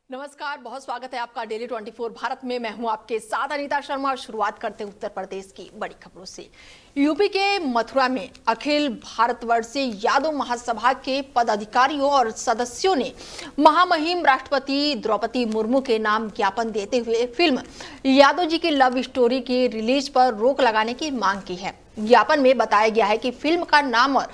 नमस्कार, बहुत स्वागत है आपका डेली 24 भारत में। मैं हूं आपके साथ अनीता शर्मा और शुरुआत करते हैं उत्तर प्रदेश की बड़ी खबरों से। यूपी के मथुरा में अखिल भारतवर्षीय यादव महासभा के पदाधिकारियों और सदस्यों ने महामहिम राष्ट्रपति द्रौपदी मुर्मू के नाम ज्ञापन देते हुए फिल्म यादव जी की लव स्टोरी की रिलीज पर रोक लगाने की मांग की है। ज्ञापन में बताया गया है कि फिल्म का नाम और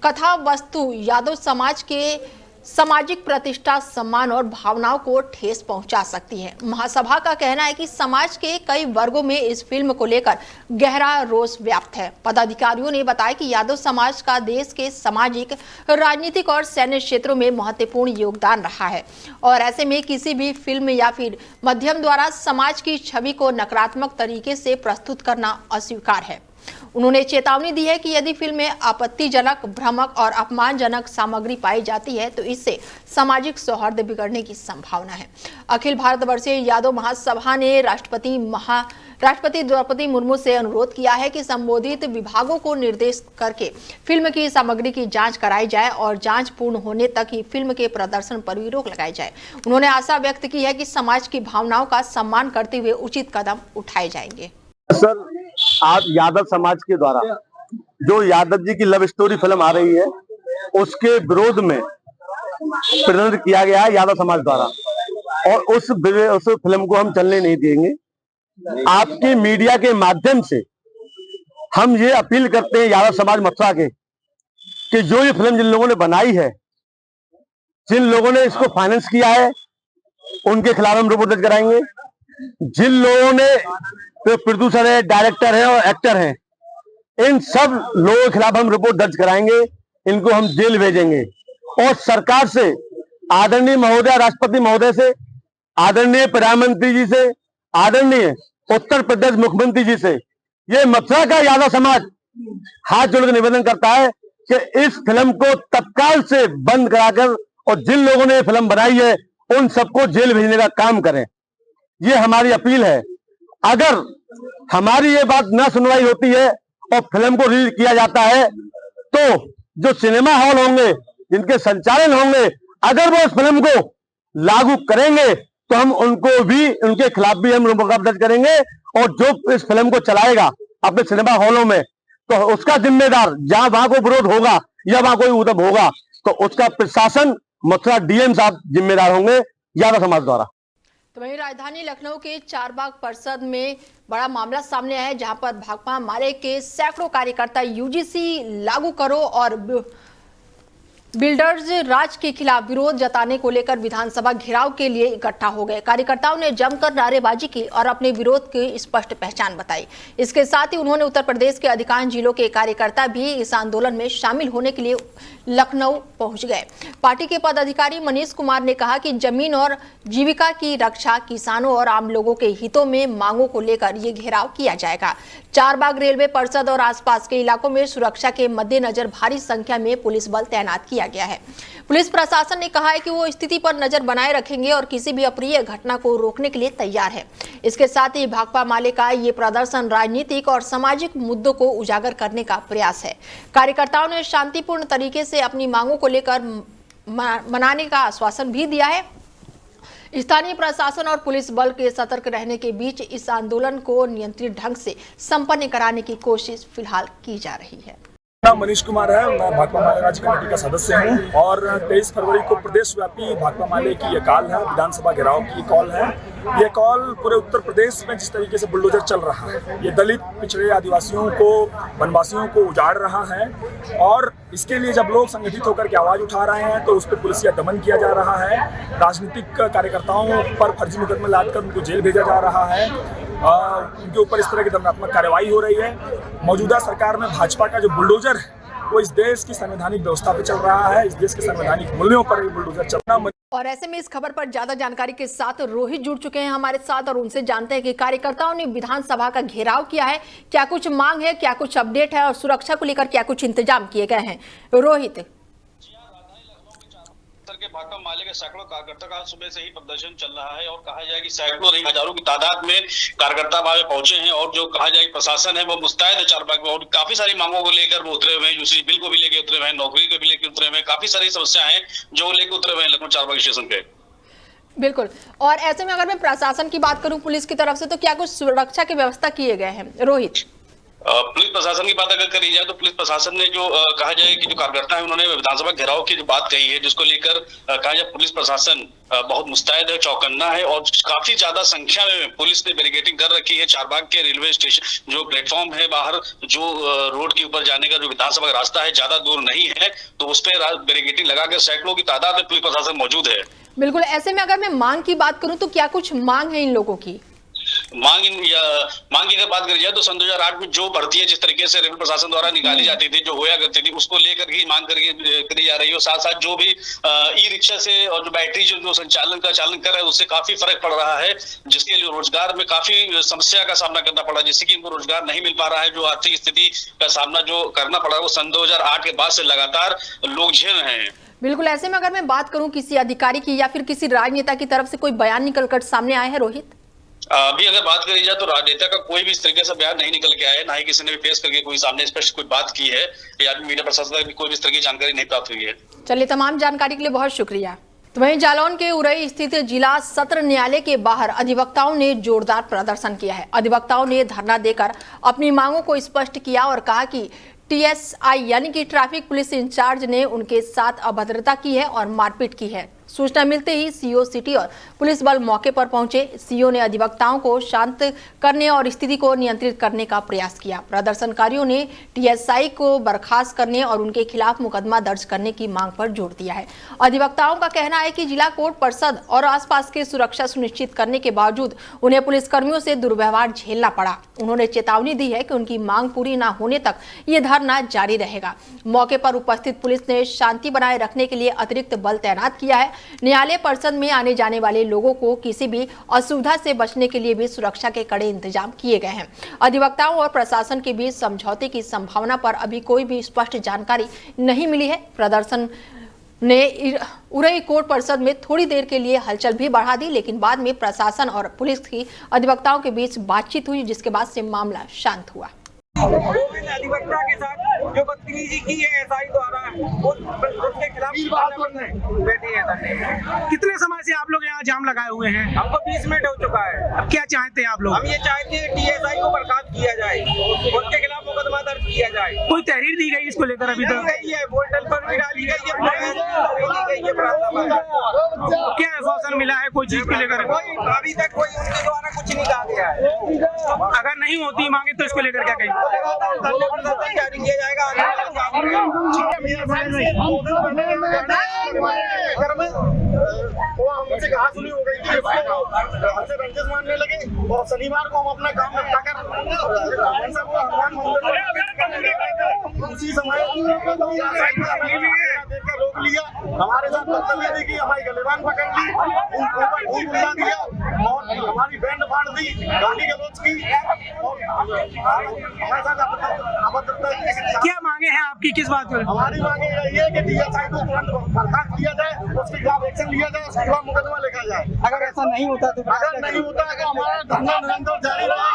कथा वस्तु यादव समाज के सामाजिक प्रतिष्ठा, सम्मान और भावनाओं को ठेस पहुंचा सकती है। महासभा का कहना है कि समाज के कई वर्गों में इस फिल्म को लेकर गहरा रोष व्याप्त है। पदाधिकारियों ने बताया कि यादव समाज का देश के सामाजिक, राजनीतिक और सैन्य क्षेत्रों में महत्वपूर्ण योगदान रहा है और ऐसे में किसी भी फिल्म या फिर माध्यम द्वारा समाज की छवि को नकारात्मक तरीके से प्रस्तुत करना अस्वीकार है। उन्होंने चेतावनी दी है कि यदि फिल्म में आपत्तिजनक, भ्रामक और अपमानजनक सामग्री पाई जाती है तो इससे सामाजिक सौहार्द बिगड़ने की संभावना है। अखिल भारतवर्षीय यादव महासभा ने राष्ट्रपति द्रौपदी मुर्मू से अनुरोध किया है कि संबंधित विभागों को निर्देश करके फिल्म की सामग्री की जांच कराई जाए और जांच पूर्ण होने तक ही फिल्म के प्रदर्शन पर भी रोक लगाई जाए। उन्होंने आशा व्यक्त की है कि समाज की भावनाओं का सम्मान करते हुए उचित कदम उठाए जाएंगे। सर, आज यादव समाज के द्वारा जो यादव जी की लव स्टोरी फिल्म आ रही है उसके विरोध में प्रदर्शन किया गया है यादव समाज द्वारा और उस फिल्म को हम चलने नहीं देंगे। आपके मीडिया के माध्यम से हम ये अपील करते हैं यादव समाज मथुरा के कि जो ये फिल्म जिन लोगों ने बनाई है, जिन लोगों ने इसको फाइनेंस किया है, उनके खिलाफ हम रिपोर्ट दर्ज कराएंगे। जिन लोगों ने प्रोड्यूसर है, डायरेक्टर है और एक्टर हैं, इन सब लोगों के खिलाफ हम रिपोर्ट दर्ज कराएंगे। इनको हम जेल भेजेंगे और सरकार से, आदरणीय महोदय राष्ट्रपति महोदय से, आदरणीय प्रधानमंत्री जी से, आदरणीय उत्तर प्रदेश मुख्यमंत्री जी से ये मथुरा का यादव समाज हाथ जोड़कर निवेदन करता है कि इस फिल्म को तत्काल से बंद कराकर और जिन लोगों ने ये फिल्म बनाई है उन सबको जेल भेजने का काम करें। ये हमारी अपील है। अगर हमारी ये बात न सुनवाई होती है और फिल्म को रिलीज किया जाता है तो जो सिनेमा हॉल होंगे, जिनके संचालन होंगे, अगर वो इस फिल्म को लागू करेंगे तो हम उनको भी, उनके खिलाफ भी हम मुकदमा दर्ज करेंगे और जो इस फिल्म को चलाएगा अपने सिनेमा हॉलों में तो उसका जिम्मेदार, जहां वहां कोई विरोध होगा या वहां कोई उद्यम होगा तो उसका प्रशासन, मथुरा डीएम साहब जिम्मेदार होंगे यादव समाज द्वारा। तो वहीं राजधानी लखनऊ के चारबाग परिषद में बड़ा मामला सामने आया है, जहां पर भाकपा माले के सैकड़ों कार्यकर्ता यूजीसी लागू करो और बिल्डर्स राज के खिलाफ विरोध जताने को लेकर विधानसभा घेराव के लिए इकट्ठा हो गए। कार्यकर्ताओं ने जमकर नारेबाजी की और अपने विरोध की स्पष्ट पहचान बताई। इसके साथ ही उन्होंने उत्तर प्रदेश के अधिकांश जिलों के कार्यकर्ता भी इस आंदोलन में शामिल होने के लिए लखनऊ पहुंच गए। पार्टी के पदाधिकारी मनीष कुमार ने कहा कि जमीन और जीविका की रक्षा, किसानों और आम लोगों के हितों में मांगों को लेकर ये घेराव किया जाएगा। चारबाग रेलवे परिषद और आसपास के इलाकों में सुरक्षा के मद्देनजर भारी संख्या में पुलिस बल तैनात किया गया है। पुलिस प्रशासन ने कहा है कि वो स्थिति पर नजर बनाए रखेंगे और किसी भी अप्रिय घटना को रोकने के लिए तैयार है। इसके साथ ही भाकपा माले का ये प्रदर्शन राजनीतिक और सामाजिक मुद्दों को उजागर करने का प्रयास है। कार्यकर्ताओं ने शांतिपूर्ण तरीके से अपनी मांगों को लेकर मनाने का आश्वासन भी दिया है। स्थानीय प्रशासन और पुलिस बल के सतर्क रहने के बीच इस आंदोलन को नियंत्रित ढंग से संपन्न कराने की कोशिश फिलहाल की जा रही है। मनीष कुमार है, मैं भाकपा माले राज्य कमेटी का सदस्य हूं और 23 फरवरी को प्रदेशव्यापी भाकपा माले की ये कॉल है, विधानसभा घेराव की कॉल है। ये कॉल पूरे उत्तर प्रदेश में जिस तरीके से बुलडोजर चल रहा है, ये दलित, पिछड़े आदिवासियों को, वनवासियों को उजाड़ रहा है और इसके लिए जब लोग संगठित होकर के आवाज उठा रहे हैं तो उस पर पुलिसिया दमन किया जा रहा है। राजनीतिक कार्यकर्ताओं पर फर्जी मुकदमे लादकर उनको जेल भेजा जा रहा है। उनके ऊपर इस तरह की दंडात्मक कार्रवाई हो रही है। मौजूदा सरकार में भाजपा का जो बुलडोजर है वो इस देश की संवैधानिक व्यवस्था पे चल रहा है, इस देश के संवैधानिक मूल्यों पर ये बुलडोजर चलना। और ऐसे में इस खबर पर ज्यादा जानकारी के साथ रोहित जुड़ चुके हैं हमारे साथ और उनसे जानते हैं कि कार्यकर्ताओं ने विधानसभा का घेराव किया है, क्या कुछ मांग है, क्या कुछ अपडेट है और सुरक्षा को लेकर क्या कुछ इंतजाम किए गए हैं। रोहित। के भाकपा माले के सैकड़ों कार्यकर्ता का सुबह से ही प्रदर्शन चल रहा है और कहा जाए कि सैकड़ों नहीं हजारों की तादाद में कार्यकर्ता वहां पहुंचे हैं और जो कहा जाए प्रशासन है वो मुस्तैद है चारबाग में और काफी सारी मांगों को लेकर वो उतरे हुए हैं। यूसी बिल को भी लेकर उतरे हुए हैं, नौकरी को भी लेकर उतरे हुए हैं, काफी सारी समस्या है जो लेकर उतरे हुए हैं लखनऊ चारबाग स्टेशन पे। बिल्कुल। और ऐसे में अगर मैं प्रशासन की बात करूं, पुलिस की तरफ से, तो क्या कुछ सुरक्षा की व्यवस्था किए गए हैं रोहित? पुलिस प्रशासन की बात अगर करी जाए तो पुलिस प्रशासन ने जो कहा जाए कि जो कार्यकर्ता है उन्होंने विधानसभा घेराव की जो बात कही है, जिसको लेकर कहा जाए पुलिस प्रशासन बहुत मुस्तैद है, चौकन्ना है और काफी ज्यादा संख्या में पुलिस ने बैरिकेडिंग कर रखी है। चारबाग के रेलवे स्टेशन जो प्लेटफॉर्म है बाहर, जो रोड के ऊपर जाने का जो विधानसभा का रास्ता है ज्यादा दूर नहीं है, तो उस पर बैरिकेडिंग लगाकर सैकड़ों की तादाद में पुलिस प्रशासन मौजूद है। बिल्कुल। ऐसे में अगर मैं मांग की बात करूं तो क्या कुछ मांग है इन लोगों की? मांग की अगर बात करी जाए तो सन 2008 में जो भर्ती जिस तरीके से रेलवे प्रशासन द्वारा निकाली जाती थी, जो होया करती थी, उसको लेकर ही मांग करी जा रही है। साथ साथ जो भी ई रिक्शा से और जो बैटरी जो चालन कर रहा है उससे काफी फर्क पड़ रहा है, जिसके लिए रोजगार में काफी समस्या का सामना करना पड़ा, जिससे कि उनको रोजगार नहीं मिल पा रहा है। जो आर्थिक स्थिति का सामना जो करना पड़ा है वो सन 2008 के बाद से लगातार लोग झेल रहे हैं। बिल्कुल। ऐसे में अगर मैं बात करूं किसी अधिकारी की या फिर किसी राजनेता की तरफ से कोई बयान निकलकर सामने आया है रोहित? अभी अगर बात करी जाए तो राजनेता का कोई भी इस तरीके से बयान नहीं निकल के आया है, ना ही किसी ने भी पेश करके कोई सामने स्पष्ट कोई बात की है, या मीडिया प्रशासन तक भी कोई भी इस तरह की जानकारी नहीं प्राप्त हुई है। चलिए, तमाम जानकारी के लिए बहुत शुक्रिया। तो वहीं जालौन के उरई स्थित जिला सत्र न्यायालय के बाहर अधिवक्ताओं ने जोरदार प्रदर्शन किया है। अधिवक्ताओं ने धरना देकर अपनी मांगों को स्पष्ट किया और कहा कि टीएसआई यानी कि ट्रैफिक पुलिस इंचार्ज ने उनके साथ अभद्रता की है और मारपीट की है। सूचना मिलते ही सीओ सिटी और पुलिस बल मौके पर पहुंचे। सीओ ने अधिवक्ताओं को शांत करने और स्थिति को नियंत्रित करने का प्रयास किया। प्रदर्शनकारियों ने टीएसआई को बर्खास्त करने और उनके खिलाफ मुकदमा दर्ज करने की मांग पर जोर दिया है। अधिवक्ताओं का कहना है कि जिला कोर्ट परिषद और आसपास की सुरक्षा सुनिश्चित करने के बावजूद उन्हें पुलिसकर्मियों से दुर्व्यवहार झेलना पड़ा। उन्होंने चेतावनी दी है कि उनकी मांग पूरी न होने तक ये धरना जारी रहेगा। मौके पर उपस्थित पुलिस ने शांति बनाए रखने के लिए अतिरिक्त बल तैनात किया है। न्यायालय परिसर में आने जाने वाले लोगों को किसी भी असुविधा से बचने के लिए भी सुरक्षा के कड़े इंतजाम किए गए हैं। अधिवक्ताओं और प्रशासन के बीच समझौते की संभावना पर अभी कोई भी स्पष्ट जानकारी नहीं मिली है। प्रदर्शन ने उरई कोर्ट परिषद में थोड़ी देर के लिए हलचल भी बढ़ा दी, लेकिन बाद में प्रशासन और पुलिस की अधिवक्ताओं के बीच बातचीत हुई, जिसके बाद से मामला शांत हुआ। अधिवक्ता के साथ जो बदतमीजी की है एसआई द्वारा उसके खिलाफ बैठी है। कितने समय से आप लोग यहाँ जाम लगाए हुए हैं? हमको 20 मिनट हो चुका है। अब क्या चाहते हैं आप लोग? हम ये चाहते हैं टीएसआई को बर्खास्त किया जाए, उसके खिलाफ मुकदमा दर्ज किया जाए। कोई तहरीर दी गई इसको लेकर? अभी तक गई है, पोर्टल पर भी डाली गई है, क्या आश्वासन मिला है कोई चीज को लेकर? अभी तक कोई उनके द्वारा कुछ नहीं कहा गया है। अगर नहीं होती मांगे तो इसको लेकर क्या कहेंगे? जारी किया जाएगा। हमसे कहा सुनी हो गई थी, हमसे रंजिश मानने लगे और शनिवार को हम अपना काम निपटा कर उसी समय देखकर रोक लिया। हमारे साथ बदतमीजी की, हमारी गलेबान पकड़ ली, ऊपर दिया और हमारी बैंड फाड़ दी, गाली गलौज की और हमारे साथ अभद्रता। क्या मांगे हैं आपकी, किस बात पर? हमारी मांगे यही है कि टीएसआई को तुरंत बर्खास्त किया जाए, उसके खिलाफ एक्शन लिया जाए, उसके खिलाफ मुकदमा लिखा जाए। अगर ऐसा नहीं होता तो हमारा धरना निरंतर जारी रहेगा।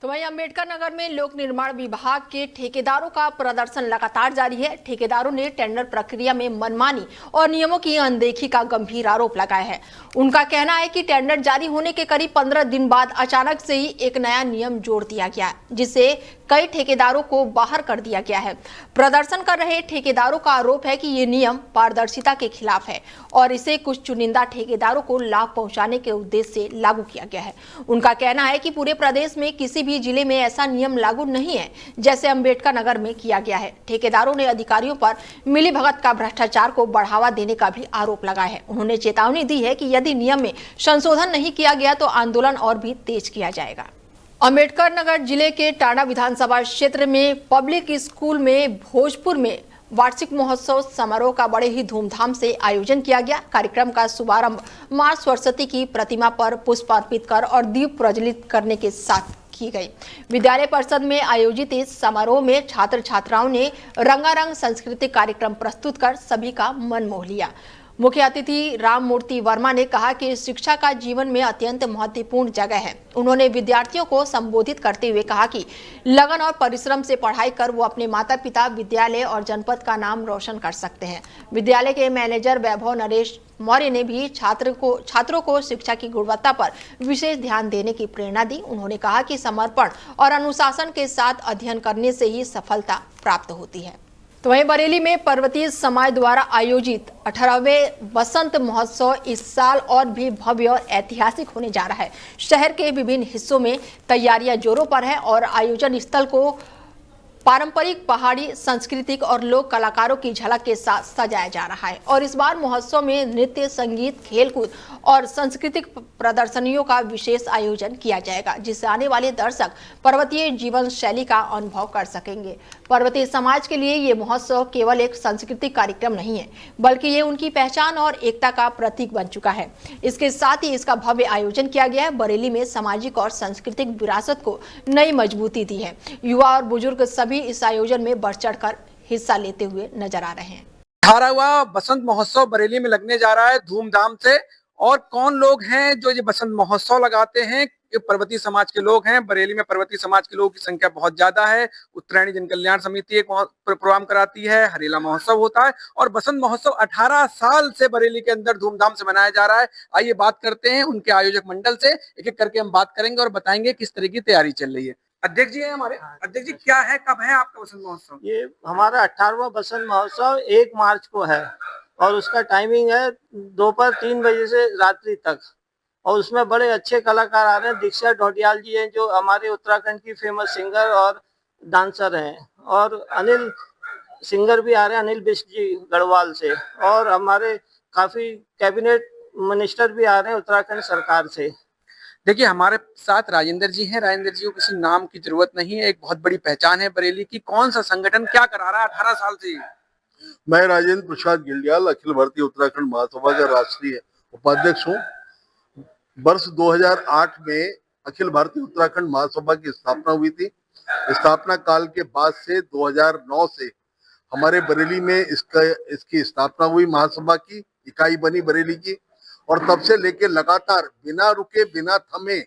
तो वहीं अम्बेडकर नगर में लोक निर्माण विभाग के ठेकेदारों का प्रदर्शन लगातार जारी है। ठेकेदारों ने टेंडर प्रक्रिया में मनमानी और नियमों की अनदेखी का गंभीर आरोप लगाया है। उनका कहना है कि टेंडर जारी होने के करीब 15 दिन बाद अचानक से ही एक नया नियम जोड़ दिया गया, जिससे कई ठेकेदारों को बाहर कर दिया गया है। प्रदर्शन कर रहे ठेकेदारों का आरोप है कि ये नियम पारदर्शिता के खिलाफ है और इसे कुछ चुनिंदा ठेकेदारों को लाभ पहुंचाने के उद्देश्य से लागू किया गया है। उनका कहना है कि पूरे प्रदेश में किसी भी जिले में ऐसा नियम लागू नहीं है जैसे अम्बेडकर नगर में किया गया है। ठेकेदारों ने अधिकारियों पर मिलीभगत का भ्रष्टाचार को बढ़ावा देने का भी आरोप लगाया है। उन्होंने चेतावनी दी है कि यदि नियम में संशोधन नहीं किया गया तो आंदोलन और भी तेज किया जाएगा। अम्बेडकर नगर जिले के टांडा विधानसभा क्षेत्र में पब्लिक स्कूल में भोजपुर में वार्षिक महोत्सव समारोह का बड़े ही धूमधाम से आयोजन किया गया। कार्यक्रम का शुभारंभ मां सरस्वती की प्रतिमा पर पुष्प अर्पित कर और दीप प्रज्वलित करने के साथ की गई। विद्यालय परिषद में आयोजित इस समारोह में छात्र छात्राओं ने रंगारंग सांस्कृतिक कार्यक्रम प्रस्तुत कर सभी का मन मोह लिया। मुख्य अतिथि राम मूर्ति वर्मा ने कहा कि शिक्षा का जीवन में अत्यंत महत्वपूर्ण जगह है। उन्होंने विद्यार्थियों को संबोधित करते हुए कहा कि लगन और परिश्रम से पढ़ाई कर वो अपने माता पिता, विद्यालय और जनपद का नाम रोशन कर सकते हैं। विद्यालय के मैनेजर वैभव नरेश मौर्य ने भी छात्रों को शिक्षा की गुणवत्ता पर विशेष ध्यान देने की प्रेरणा दी। उन्होंने कहा कि समर्पण और अनुशासन के साथ अध्ययन करने से ही सफलता प्राप्त होती है। तो वहीं बरेली में पर्वतीय समाज द्वारा आयोजित 18वें बसंत महोत्सव इस साल और भी भव्य और ऐतिहासिक होने जा रहा है। शहर के विभिन्न हिस्सों में तैयारियां जोरों पर है और आयोजन स्थल को पारंपरिक पहाड़ी सांस्कृतिक और लोक कलाकारों की झलक के साथ सजाया जा रहा है। और इस बार महोत्सव में नृत्य, संगीत, खेलकूद और सांस्कृतिक प्रदर्शनियों का विशेष आयोजन किया जाएगा, जिससे आने वाले दर्शक पर्वतीय जीवन शैली का अनुभव कर सकेंगे। पर्वतीय समाज के लिए ये महोत्सव केवल एक सांस्कृतिक कार्यक्रम नहीं है, बल्कि ये उनकी पहचान और एकता का प्रतीक बन चुका है। इसके साथ ही इसका भव्य आयोजन किया गया है। बरेली में सामाजिक और सांस्कृतिक विरासत को नई मजबूती दी है। युवा और बुजुर्ग सभी इस आयोजन में बढ़ चढ़कर हिस्सा लेते हुए नजर आ रहे हैं। 18वां बसंत महोत्सव बरेली में लगने जा रहा है धूमधाम से। और कौन लोग हैं जो ये बसंत महोत्सव लगाते हैं? ये पर्वतीय समाज के लोग हैं। बरेली में पर्वतीय समाज के लोगों की संख्या बहुत ज्यादा है। उत्तरायणी जन कल्याण समिति एक प्रोग्राम कराती है, हरेला महोत्सव होता है और बसंत महोत्सव 18 साल से बरेली के अंदर धूमधाम से मनाया जा रहा है। आइए बात करते हैं उनके आयोजक मंडल से, एक एक करके हम बात करेंगे और बताएंगे किस तरह की तैयारी चल रही है। अध्यक्ष जी है हमारे। अध्यक्ष जी, क्या है, कब है आपका बसंत महोत्सव? ये हमारा 18वां बसंत महोत्सव 1 मार्च को है और उसका टाइमिंग है दोपहर 3 बजे से रात्रि तक। और उसमें बड़े अच्छे कलाकार आ रहे हैं। दीक्षा ढोडियाल जी हैं जो हमारे उत्तराखंड की फेमस सिंगर और डांसर हैं, और अनिल सिंगर भी आ रहे हैं, अनिल बिष्ट जी गढ़वाल से, और हमारे काफी कैबिनेट मिनिस्टर भी आ रहे हैं उत्तराखंड सरकार से। देखिए, हमारे साथ राजेंद्र जी हैं। राजेंद्र जी को किसी नाम की जरूरत नहीं है, एक बहुत बड़ी पहचान है बरेली की। कौन सा संगठन क्या करा रहा है 18 साल से? मैं राजेंद्र प्रसाद गिल्डियाल अखिल भारतीय उत्तराखंड महासभा का राष्ट्रीय उपाध्यक्ष हूँ। वर्ष 2008 में अखिल भारतीय उत्तराखंड महासभा की स्थापना हुई थी। स्थापना काल के बाद से 2009 से हमारे बरेली में इसकी स्थापना हुई। महासभा की इकाई बनी बरेली की, और तब से लेके लगातार बिना रुके बिना थमे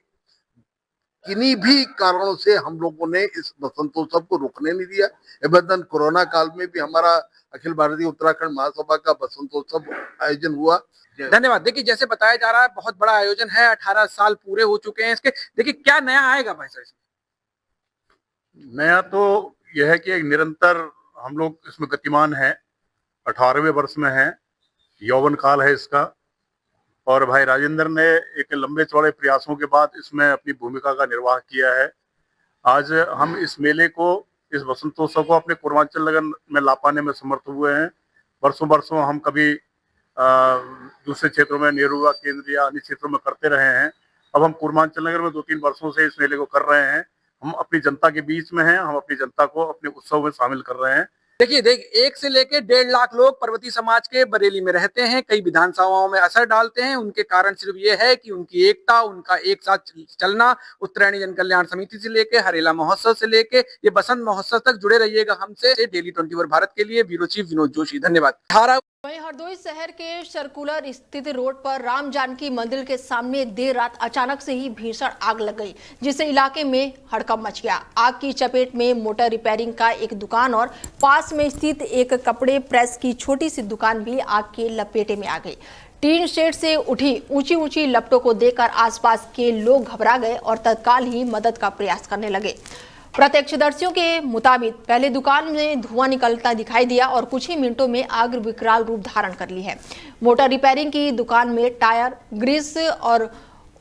किन्हीं भी कारणों से हम लोगों ने इस बसंतोत्सव को रुकने नहीं दिया। एवं कोरोना काल में भी हमारा अखिल भारतीय उत्तराखंड महासभा का बसंतोत्सव आयोजन हुआ। धन्यवाद। देखिए, जैसे बताया जा रहा है बहुत बड़ा आयोजन है, 18 साल पूरे हो चुके हैं इसके। देखिए, क्या नया आएगा भाई साहब इसमें? नया तो यह है कि एक निरंतर हम लोग इसमें गतिमान है, 18वें वर्ष में है, यौवन काल है इसका। और भाई राजेंद्र ने एक लंबे चौड़े प्रयासों के बाद इसमें अपनी भूमिका का निर्वाह किया है। आज हम इस मेले को, इस बसंतोत्सव को अपने पूर्वांचल नगर में ला पाने में समर्थ हुए हैं। वर्षों हम कभी दूसरे क्षेत्रों में, नेहरू केंद्र या अन्य क्षेत्रों में करते रहे हैं। अब हम पूर्वांचल नगर में 2-3 वर्षों से इस मेले को कर रहे हैं। हम अपनी जनता के बीच में हैं, हम अपनी जनता को अपने उत्सव में शामिल कर रहे हैं। देखिए, 1 से लेके 1.5 लाख लोग पर्वतीय समाज के बरेली में रहते हैं, कई विधानसभाओं में असर डालते हैं। उनके कारण सिर्फ ये है कि उनकी एकता, उनका एक साथ चलना। उत्तरायणी जन कल्याण समिति से लेके हरेला महोत्सव से लेके ये बसंत महोत्सव तक जुड़े रहिएगा हमसे। डेली 24 भारत के लिए ब्यूरो चीफ विनोद जोशी, धन्यवाद। वहीं हरदोई शहर के सर्कुलर स्थित रोड पर राम जानकी मंदिर के सामने देर रात अचानक से ही भीषण आग लग गई, जिससे इलाके में हड़कंप मच गया। आग की चपेट में मोटर रिपेयरिंग का एक दुकान और पास में स्थित एक कपड़े प्रेस की छोटी सी दुकान भी आग के लपेटे में आ गई। टीन शेड से उठी ऊंची ऊंची लपटों को देखकर आसपास के लोग घबरा गए और तत्काल ही मदद का प्रयास करने लगे। प्रत्यक्षदर्शियों के मुताबिक पहले दुकान में धुआं निकलता दिखाई दिया और कुछ ही मिनटों में आग विकराल रूप धारण कर ली है। मोटर रिपेयरिंग की दुकान में टायर, ग्रीस और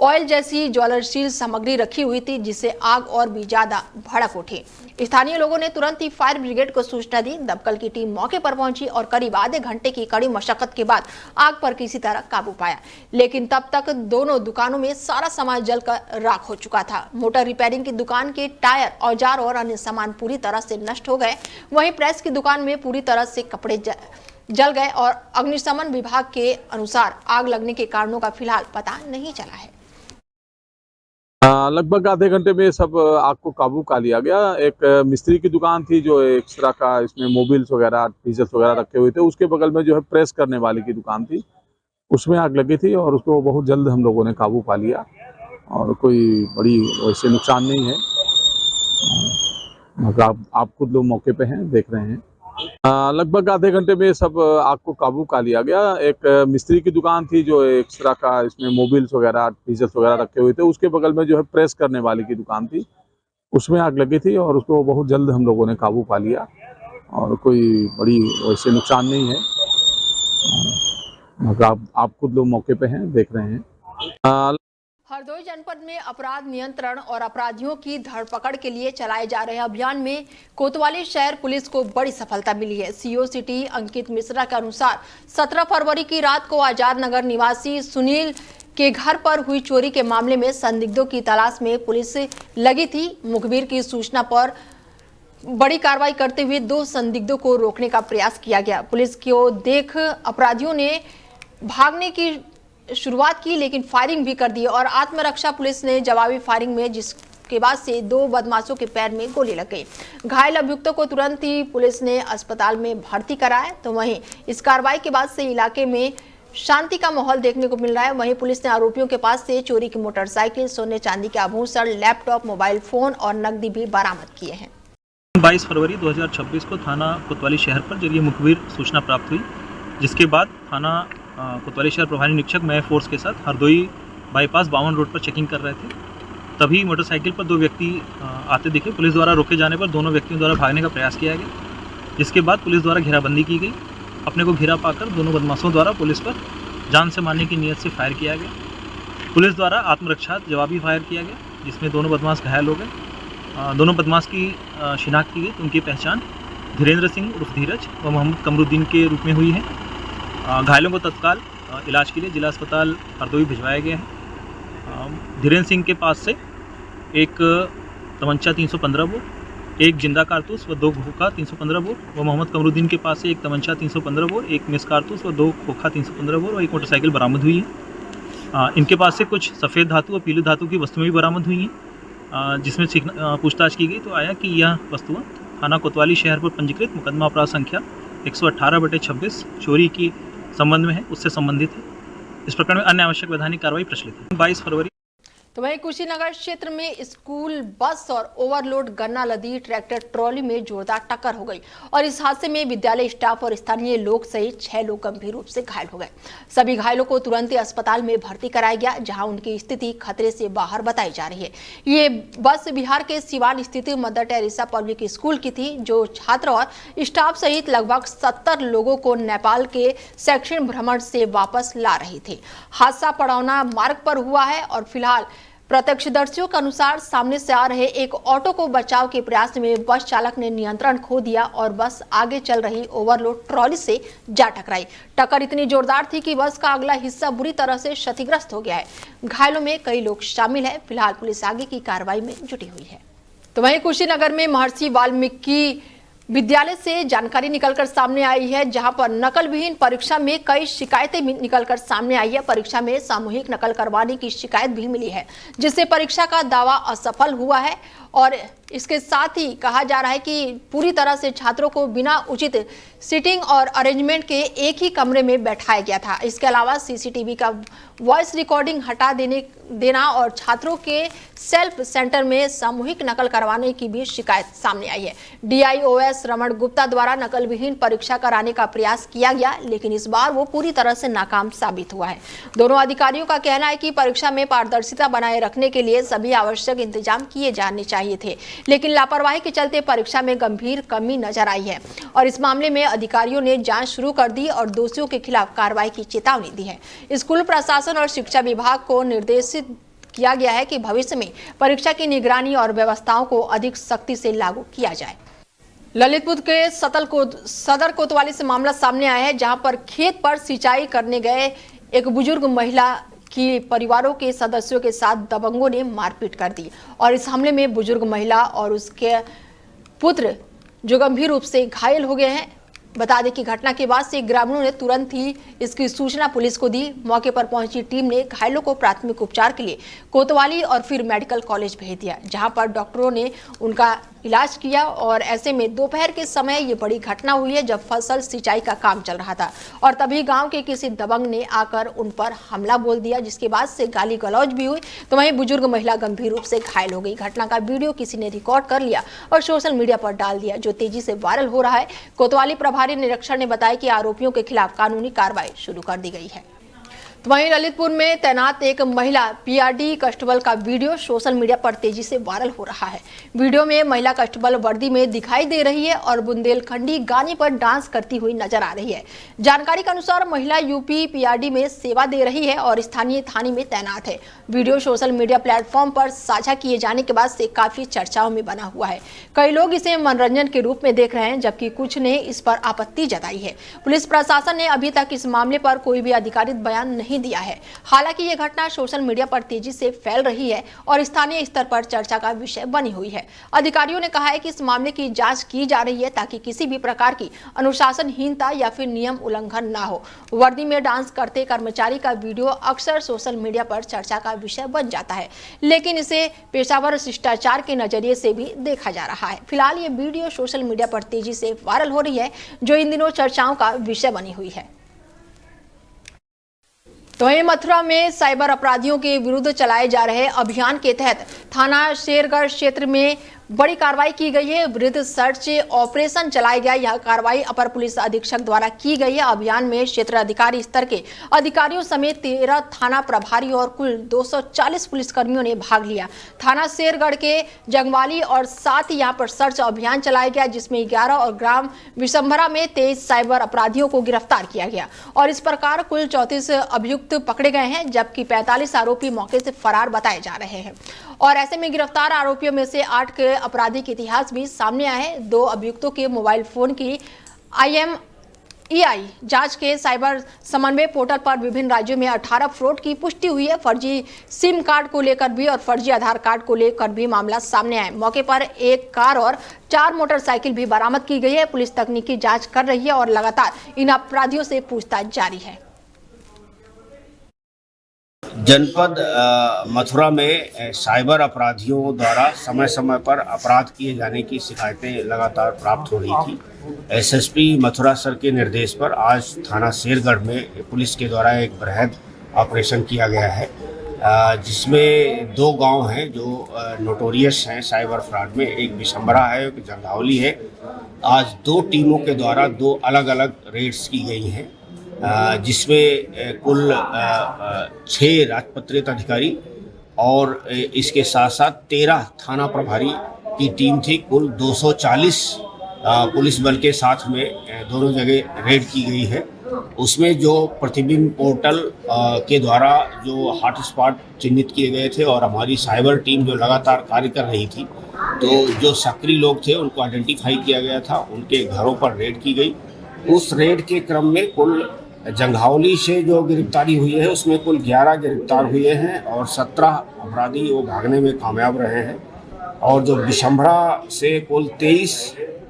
ऑयल जैसी ज्वलनशील सामग्री रखी हुई थी, जिससे आग और भी ज्यादा भड़क उठी। स्थानीय लोगों ने तुरंत ही फायर ब्रिगेड को सूचना दी। दमकल की टीम मौके पर पहुंची और करीब आधे घंटे की कड़ी मशक्कत के बाद आग पर किसी तरह काबू पाया, लेकिन तब तक दोनों दुकानों में सारा सामान जलकर राख हो चुका था। मोटर रिपेयरिंग की दुकान के टायर, औजार और अन्य सामान पूरी तरह से नष्ट हो गए। वहीं प्रेस की दुकान में पूरी तरह से कपड़े जल गए और अग्निशमन विभाग के अनुसार आग लगने के कारणों का फिलहाल पता नहीं चला है। लगभग आधे घंटे में सब आग को काबू पा लिया गया। एक मिस्त्री की दुकान थी जो एक्स्ट्रा का इसमें मोबिल्स वगैरह डीजल्स वगैरह रखे हुए थे, उसके बगल में जो है प्रेस करने वाली की दुकान थी, उसमें आग लगी थी और उसको बहुत जल्द हम लोगों ने काबू पा लिया और कोई बड़ी वैसे नुकसान नहीं है। आप खुद लोग मौके पे हैं, देख रहे हैं। लगभग आधे घंटे में सब आग को काबू पा लिया गया। एक मिस्त्री की दुकान थी जो एक्स्ट्रा का इसमें मोबिल्स वगैरह डीजल्स वगैरह रखे हुए थे, उसके बगल में जो है प्रेस करने वाली की दुकान थी, उसमें आग लगी थी और उसको बहुत जल्द हम लोगों ने काबू पा लिया और कोई बड़ी वैसे नुकसान नहीं है। आप खुद लोग मौके पे हैं, देख रहे हैं। हरदोई जनपद में अपराध नियंत्रण और अपराधियों की धरपकड़ के लिए चलाए जा रहे अभियान में कोतवाली शहर पुलिस को बड़ी सफलता मिली है। सीओ सिटी अंकित मिश्रा के अनुसार 17 फरवरी की रात को आजाद नगर निवासी सुनील के घर पर हुई चोरी के मामले में संदिग्धों की तलाश में पुलिस लगी थी। मुखबिर की सूचना पर बड़ी कार्रवाई करते हुए 2 संदिग्धों को रोकने का प्रयास किया गया। पुलिस को देख अपराधियों ने भागने की शुरुआत की, लेकिन फायरिंग भी कर दी और आत्मरक्षा पुलिस ने जवाबी फायरिंग में जिसके बाद से 2 बदमाशों के पैर में गोली लग गई। घायल अभियुक्तों को तुरंत ही पुलिस ने अस्पताल में भर्ती कराया। तो वहीं इस कार्रवाई के बाद से इलाके में शांति का माहौल देखने को मिल रहा है। वहीं पुलिस ने आरोपियों के पास से चोरी की मोटरसाइकिल, सोने चांदी के आभूषण, लैपटॉप, मोबाइल फोन और नकदी भी बरामद किए हैं। 22 फरवरी 2026 को थाना कोतवाली शहर पर जरिए मुखबिर सूचना प्राप्त हुई, जिसके बाद थाना कोतवाली शहर प्रभारी निरीक्षक मैं फोर्स के साथ हरदोई बाईपास 52 रोड पर चेकिंग कर रहे थे। तभी मोटरसाइकिल पर 2 व्यक्ति आते दिखे। पुलिस द्वारा रोके जाने पर दोनों व्यक्तियों द्वारा भागने का प्रयास किया गया, जिसके बाद पुलिस द्वारा घेराबंदी की गई। अपने को घेरा पाकर दोनों बदमाशों द्वारा पुलिस पर जान से मारने की नीयत से फायर किया गया। पुलिस द्वारा आत्मरक्षा जवाबी फायर किया गया, जिसमें दोनों बदमाश घायल हो गए। दोनों बदमाश की शिनाख्त की गई, तो उनकी पहचान धीरेन्द्र सिंह उर्फ धीरज व मोहम्मद कमरुद्दीन के रूप में हुई है। घायलों को तत्काल इलाज के लिए जिला अस्पताल हरदोई भिजवाया गया है। धीरेन्द्र सिंह के पास से एक तमंचा 315 बोर, एक जिंदा कारतूस व 2 खोखा 315 बोर व मोहम्मद कमरुद्दीन के पास से एक तमंचा 315 बोर, एक मिस कारतूस व 2 खोखा 315 बोर और एक मोटरसाइकिल बरामद हुई है। इनके पास से कुछ सफ़ेद धातु व पीले धातु की वस्तुएं भी बरामद हुई हैं, जिसमें पूछताछ की गई तो आया कि यह वस्तुएं थाना कोतवाली शहर पर पंजीकृत मुकदमा अपराध संख्या 118/26 चोरी की संबंध में है, उससे संबंधित है। इस प्रकरण में अन्य आवश्यक वैधानिक कार्रवाई प्रचलित है। 22 फरवरी तो वहीं कुशीनगर क्षेत्र में स्कूल बस और ओवरलोड गन्ना लदी ट्रैक्टर ट्रॉली में जोरदार टक्कर हो गई और इस हादसे में विद्यालय स्टाफ और स्थानीय लोग सहित 6 लोग गंभीर रूप से घायल हो गए। सभी घायलों को तुरंत ही अस्पताल में भर्ती कराया गया, जहां उनकी स्थिति खतरे से बाहर बताई जा रही है। ये बस बिहार के सिवान स्थित मदर टेरेसा पब्लिक स्कूल की थी, जो छात्र और स्टाफ सहित लगभग 70 लोगों को नेपाल के शैक्षणिक भ्रमण से वापस ला रही थी। हादसा पड़ौना मार्ग पर हुआ है और फिलहाल प्रत्यक्षदर्शियों के अनुसार सामने से आ रहे एक ऑटो को बचाव के प्रयास में बस चालक ने नियंत्रण खो दिया और बस आगे चल रही ओवरलोड ट्रॉली से जा टकराई। टक्कर इतनी जोरदार थी कि बस का अगला हिस्सा बुरी तरह से क्षतिग्रस्त हो गया है। घायलों में कई लोग शामिल हैं। फिलहाल पुलिस आगे की कार्रवाई में जुटी हुई है। तो वहीं कुशीनगर में महर्षि वाल्मीकि विद्यालय से जानकारी निकलकर सामने आई है, जहां पर नकल विहीन परीक्षा में कई शिकायतें भी निकलकर सामने आई है। परीक्षा में सामूहिक नकल करवाने की शिकायत भी मिली है, जिससे परीक्षा का दावा असफल हुआ है और इसके साथ ही कहा जा रहा है कि पूरी तरह से छात्रों को बिना उचित सीटिंग और अरेंजमेंट के एक ही कमरे में बैठाया गया था। इसके अलावा सीसीटीवी का वॉइस रिकॉर्डिंग हटा देना और छात्रों के सेल्फ सेंटर में सामूहिक नकल करवाने की भी शिकायत सामने आई है। DIOS रमण गुप्ता द्वारा नकल विहीन परीक्षा कराने का प्रयास किया गया, लेकिन इस बार वो पूरी तरह से नाकाम साबित हुआ है। दोनों अधिकारियों का कहना है कि परीक्षा में पारदर्शिता बनाए रखने के लिए सभी आवश्यक इंतजाम किए जाने चाहिए थे, लेकिन लापरवाही के चलते परीक्षा में गंभीर कमी नजर आई है और इस मामले में अधिकारियों ने जांच शुरू कर दी और दोषियों के खिलाफ कार्रवाई की चेतावनी दी है। स्कूल प्रशासन और शिक्षा विभाग को निर्देशित किया गया है कि भविष्य में परीक्षा की निगरानी और व्यवस्थाओं को अधिक सख्ती से लागू किया जाए। ललितपुर के सदर कोतवाली से मामला सामने आया है, जहां पर खेत पर सिंचाई करने गए एक बुजुर्ग महिला की परिवारों के सदस्यों के साथ दबंगों ने मारपीट कर दी और इस हमले में बुजुर्ग महिला और उसके पुत्र जो गंभीर रूप से घायल हो गए हैं। बता दें कि घटना के बाद से ग्रामीणों ने तुरंत ही इसकी सूचना पुलिस को दी। मौके पर पहुंची टीम ने घायलों को प्राथमिक उपचार के लिए कोतवाली और फिर मेडिकल कॉलेज भेज दिया, जहां पर डॉक्टरों ने उनका इलाज किया। और ऐसे में दोपहर के समय ये बड़ी घटना हुई है जब फसल सिंचाई का काम चल रहा था और तभी गांव के किसी दबंग ने आकर उन पर हमला बोल दिया, जिसके बाद से गाली गलौज भी हुई। तो वहीं बुजुर्ग महिला गंभीर रूप से घायल हो गई। घटना का वीडियो किसी ने रिकॉर्ड कर लिया और सोशल मीडिया पर डाल दिया, जो तेजी से वायरल हो रहा है। कोतवाली प्रभारी निरीक्षक ने बताया कि आरोपियों के खिलाफ कानूनी कार्रवाई शुरू कर दी गई है। तो वहीं ललितपुर में तैनात एक महिला पीआरडी कांस्टेबल का वीडियो सोशल मीडिया पर तेजी से वायरल हो रहा है। वीडियो में महिला कांस्टेबल वर्दी में दिखाई दे रही है और बुंदेलखंडी गाने पर डांस करती हुई नजर आ रही है। जानकारी के अनुसार महिला यूपी पीआरडी में सेवा दे रही है और स्थानीय थाने में तैनात है। वीडियो सोशल मीडिया प्लेटफॉर्म पर साझा किए जाने के बाद से काफी चर्चाओं में बना हुआ है। कई लोग इसे मनोरंजन के रूप में देख रहे हैं, जबकि कुछ ने इस पर आपत्ति जताई है। पुलिस प्रशासन ने अभी तक इस मामले पर कोई भी अधिकारित बयान नहीं दिया है। हालांकि यह घटना सोशल मीडिया पर तेजी से फैल रही है और स्थानीय स्तर पर चर्चा का विषय बनी हुई है। अधिकारियों ने कहा है कि इस मामले की जांच की जा रही है ताकि किसी भी प्रकार की अनुशासनहीनता या फिर नियम उल्लंघन ना हो। वर्दी में डांस करते कर्मचारी का वीडियो अक्सर सोशल मीडिया पर चर्चा का विषय बन जाता है, लेकिन इसे पेशावर शिष्टाचार के नजरिए से भी देखा जा रहा है। फिलहाल ये वीडियो सोशल मीडिया पर तेजी से वायरल हो रही है, जो इन दिनों चर्चाओं का विषय बनी हुई है। तो वहीं मथुरा में साइबर अपराधियों के विरुद्ध चलाए जा रहे अभियान के तहत थाना शेरगढ़ क्षेत्र में बड़ी कार्रवाई की गई है। वृद्ध सर्च ऑपरेशन चलाया गया। यह कार्रवाई अपर पुलिस अधीक्षक द्वारा की गई है। अभियान में क्षेत्र अधिकारी स्तर के अधिकारियों समेत 13 थाना प्रभारी और कुल 240 पुलिसकर्मियों ने भाग लिया। थाना शेरगढ़ के जंगवाली और साथ ही यहां पर सर्च अभियान चलाया गया, जिसमें 11 और ग्राम विशंभरा में 23 साइबर अपराधियों को गिरफ्तार किया गया और इस प्रकार कुल 34 अभियुक्त पकड़े गए हैं, जबकि 45 आरोपी मौके से फरार बताए जा रहे हैं। और ऐसे में गिरफ्तार आरोपियों में से 8 के आपराधिक इतिहास भी सामने आए हैं। 2 अभियुक्तों के मोबाइल फोन की IMEI जांच के साइबर समन्वय पोर्टल पर विभिन्न राज्यों में 18 फ्रॉड की पुष्टि हुई है। फर्जी सिम कार्ड को लेकर भी और फर्जी आधार कार्ड को लेकर भी मामला सामने आया। मौके पर एक कार और 4 मोटरसाइकिल भी बरामद की गई है। पुलिस तकनीकी जांच कर रही है और लगातार इन अपराधियों से पूछताछ जारी है। जनपद मथुरा में साइबर अपराधियों द्वारा समय समय पर अपराध किए जाने की शिकायतें लगातार प्राप्त हो रही थी। SSP मथुरा सर के निर्देश पर आज थाना शेरगढ़ में पुलिस के द्वारा एक बृहद ऑपरेशन किया गया है, जिसमें 2 गांव हैं जो नोटोरियस हैं साइबर फ्रॉड में। एक विशंभरा है, एक जंघावली है। आज 2 टीमों के द्वारा 2 अलग अलग रेड्स की गई हैं, जिसमें कुल 6 राजपत्रित अधिकारी और इसके साथ साथ 13 थाना प्रभारी की टीम थी। कुल 240 पुलिस बल के साथ में दोनों जगह रेड की गई है। उसमें जो प्रतिबिंब पोर्टल के द्वारा जो हॉटस्पॉट चिन्हित किए गए थे और हमारी साइबर टीम जो लगातार कार्य कर रही थी, तो जो सक्रिय लोग थे उनको आइडेंटिफाई किया गया था, उनके घरों पर रेड की गई। उस रेड के क्रम में कुल जंघावली से जो गिरफ्तारी हुई है उसमें कुल 11 गिरफ्तार हुए हैं और 17 अपराधी वो भागने में कामयाब रहे हैं। और जो विशंभरा से कुल 23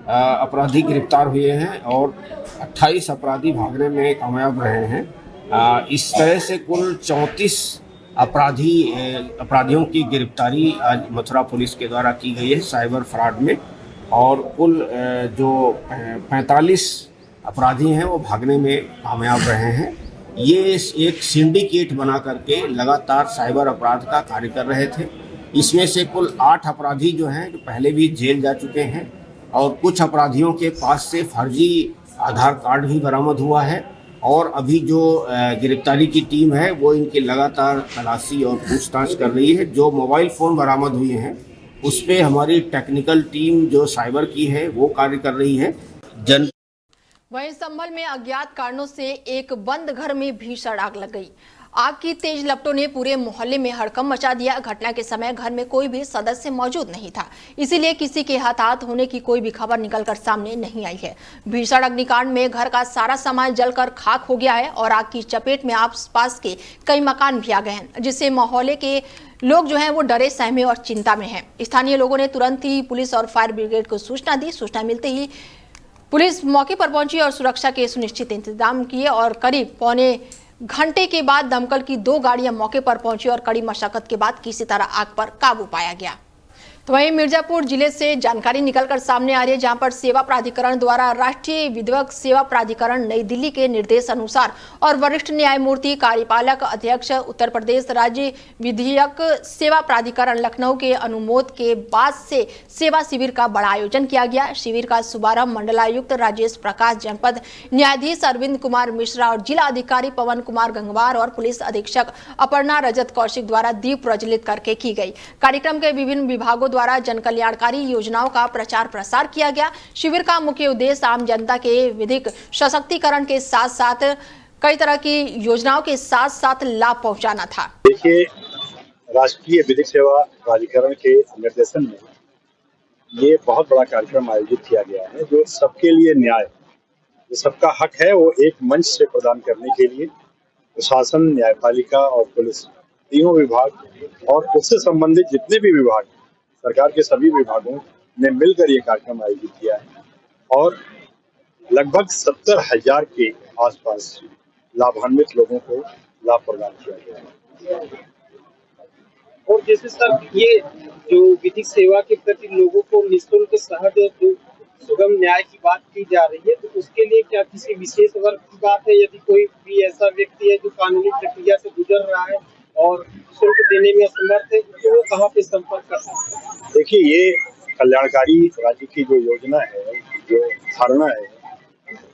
अपराधी गिरफ्तार हुए हैं और 28 अपराधी भागने में कामयाब रहे हैं। इस तरह से कुल 34 अपराधियों की गिरफ्तारी आज मथुरा पुलिस के द्वारा की गई है साइबर फ्रॉड में। और कुल जो 45 अपराधी हैं वो भागने में कामयाब रहे हैं। ये एक सिंडिकेट बना करके लगातार साइबर अपराध का कार्य कर रहे थे। इसमें से कुल 8 अपराधी जो हैं जो पहले भी जेल जा चुके हैं और कुछ अपराधियों के पास से फर्जी आधार कार्ड भी बरामद हुआ है। और अभी जो गिरफ्तारी की टीम है वो इनकी लगातार तलाशी और पूछताछ कर रही है। जो मोबाइल फ़ोन बरामद हुए हैं उस पर हमारी टेक्निकल टीम जो साइबर की है वो कार्य कर रही है। वहीं संभल में अज्ञात कारणों से एक बंद घर में भीषण आग लग गई। आग की तेज लपटों ने पूरे मोहल्ले में हड़कंप मचा दिया। घटना के समय घर में कोई भी सदस्य मौजूद नहीं था, इसीलिए किसी के हताहत होने की कोई भी खबर निकलकर सामने नहीं आई है। भीषण अग्निकांड में घर का सारा सामान जलकर खाक हो गया है और आग की चपेट में आसपास के कई मकान भी आ गए हैं, जिससे मोहल्ले के लोग जो हैं वो डरे सहमे और चिंता में हैं। स्थानीय लोगों ने तुरंत ही पुलिस और फायर ब्रिगेड को सूचना दी। सूचना मिलते ही पुलिस मौके पर पहुंची और सुरक्षा के सुनिश्चित इंतजाम किए और करीब पौने घंटे के बाद दमकल की 2 गाड़ियां मौके पर पहुंची और कड़ी मशक्कत के बाद किसी तरह आग पर काबू पाया गया। तो वहीं मिर्जापुर जिले से जानकारी निकलकर सामने आ रही है, जहां पर सेवा प्राधिकरण द्वारा राष्ट्रीय विधिक सेवा प्राधिकरण नई दिल्ली के निर्देश अनुसार और वरिष्ठ न्यायमूर्ति कार्यपालक अध्यक्ष उत्तर प्रदेश राज्य विधिक सेवा प्राधिकरण लखनऊ के अनुमोदन के बाद से सेवा शिविर का बड़ा आयोजन किया गया। शिविर का शुभारंभ मंडलायुक्त राजेश प्रकाश, जनपद न्यायाधीश अरविंद कुमार मिश्रा और जिला अधिकारी पवन कुमार गंगवार और पुलिस अधीक्षक अपर्णा रजत कौशिक द्वारा दीप प्रज्वलित करके की गई। कार्यक्रम के विभिन्न विभागों द्वारा जन कल्याणकारी योजनाओं का प्रचार प्रसार किया गया। शिविर का मुख्य उद्देश्य आम जनता के विधिक सशक्तिकरण के साथ साथ कई तरह की योजनाओं के साथ साथ लाभ पहुंचाना था। देखिए, राष्ट्रीय विधिक सेवा प्राधिकरण के निर्देशन में ये बहुत बड़ा कार्यक्रम आयोजित किया गया है, जो सबके लिए न्याय, जो सबका हक है, वो एक मंच से प्रदान करने के लिए प्रशासन, न्यायपालिका और पुलिस तीनों विभाग और उससे संबंधित जितने भी विभाग, सरकार के सभी विभागों ने मिलकर ये कार्यक्रम आयोजित किया है और लगभग 70,000 के आसपास लाभान्वित लोगों को लाभ प्रदान किया गया है। और जैसे सर, ये जो विधिक सेवा के प्रति लोगों को निःशुल्क, सहज और सुगम न्याय की बात की जा रही है, तो उसके लिए क्या किसी विशेष वर्ग की बात है? यदि कोई भी ऐसा व्यक्ति है जो कानूनी प्रक्रिया से गुजर रहा है और शुल्क देने में असमर्थ है, तो वो कहाँ पे संपर्क कर सकते हैं? देखिए, ये कल्याणकारी राज्य की जो योजना है, जो धारणा है,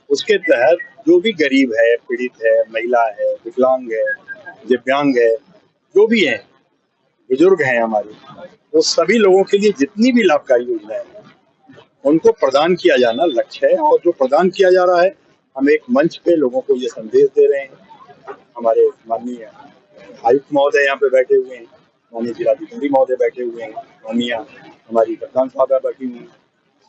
उसके तहत जो भी गरीब है, पीड़ित है, महिला है, विकलांग है, दिव्यांग है, जो भी है, बुजुर्ग हैं हमारे, वो सभी लोगों के लिए जितनी भी लाभकारी योजना है उनको प्रदान किया जाना लक्ष्य है। और जो प्रदान किया जा रहा है, हम एक मंच पे लोगों को ये संदेश दे रहे हैं। हमारे माननीय आयुक्त महोदय यहाँ पे बैठे हुए हैं, माननीय जिलाधिकारी महोदय बैठे हुए हैं, माननीय हमारी कप्तान साहब बैठी हुई हैं,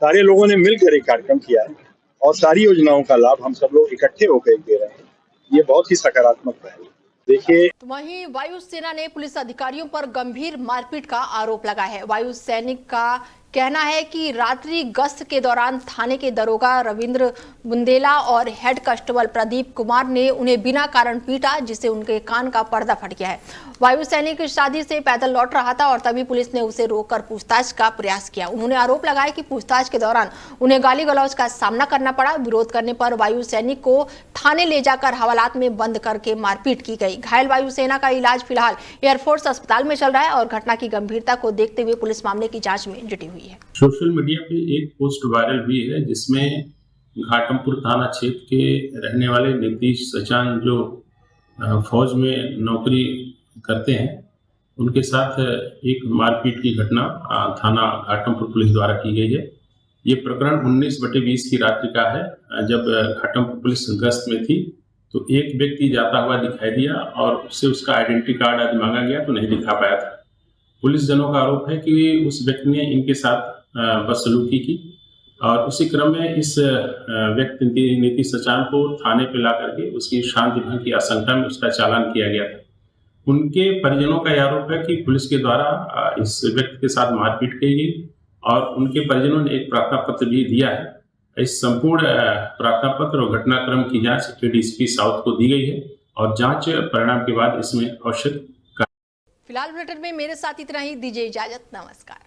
सारे लोगों ने मिलकर एक कार्यक्रम किया है और सारी योजनाओं का लाभ हम सब लोग इकट्ठे होकर दे रहे हैं। ये बहुत ही सकारात्मक पहल है। देखिए, वहीं वायुसेना ने पुलिस अधिकारियों पर गंभीर मारपीट का आरोप लगाया है। वायु सैनिक का कहना है कि रात्रि गश्त के दौरान थाने के दरोगा रविंद्र बुंदेला और हेड कांस्टेबल प्रदीप कुमार ने उन्हें बिना कारण पीटा, जिससे उनके कान का पर्दा फट गया है। वायु सैनिक शादी से पैदल लौट रहा था और तभी पुलिस ने उसे रोककर पूछताछ का प्रयास किया। उन्होंने आरोप लगाया कि पूछताछ के दौरान उन्हें गाली गलौज का सामना करना पड़ा। विरोध करने पर वायु सैनिक को थाने ले जाकर हवालात में बंद करके मारपीट की गई। घायल वायुसेना का इलाज फिलहाल एयरफोर्स अस्पताल में चल रहा है और घटना की गंभीरता को देखते हुए पुलिस मामले की जांच में जुटी हुई है। सोशल मीडिया पे एक पोस्ट वायरल हुई है जिसमें घाटमपुर थाना क्षेत्र के रहने वाले नीतीश सचान, जो फौज में नौकरी करते हैं, उनके साथ एक मारपीट की घटना थाना घाटमपुर पुलिस द्वारा की गई है। ये प्रकरण 19/20 की रात्रि का है। जब घाटमपुर पुलिस गश्त में थी तो एक व्यक्ति जाता हुआ दिखाई दिया और उससे उसका आइडेंटिटी कार्ड आदि मांगा गया तो नहीं दिखा पाया था। पुलिस जनों का आरोप है कि उस व्यक्ति ने इनके साथ बदसलूकी की और उसी क्रम में इस व्यक्ति नीतीश सचान को थाने पे ला करके उसकी शांति भंग की आशंका में उसका चालान किया गया था। उनके परिजनों का यह आरोप है कि पुलिस के द्वारा इस व्यक्ति के साथ मारपीट की गई और उनके परिजनों ने एक प्रार्थना पत्र भी दिया है। इस संपूर्ण प्रार्थना पत्र और घटनाक्रम की जांच एडीसीपी साउथ को दी गई है और जांच परिणाम के बाद इसमें आवश्यक। फिलहाल बुलेटिन में मेरे साथ इतना ही। दीजिए इजाजत, नमस्कार।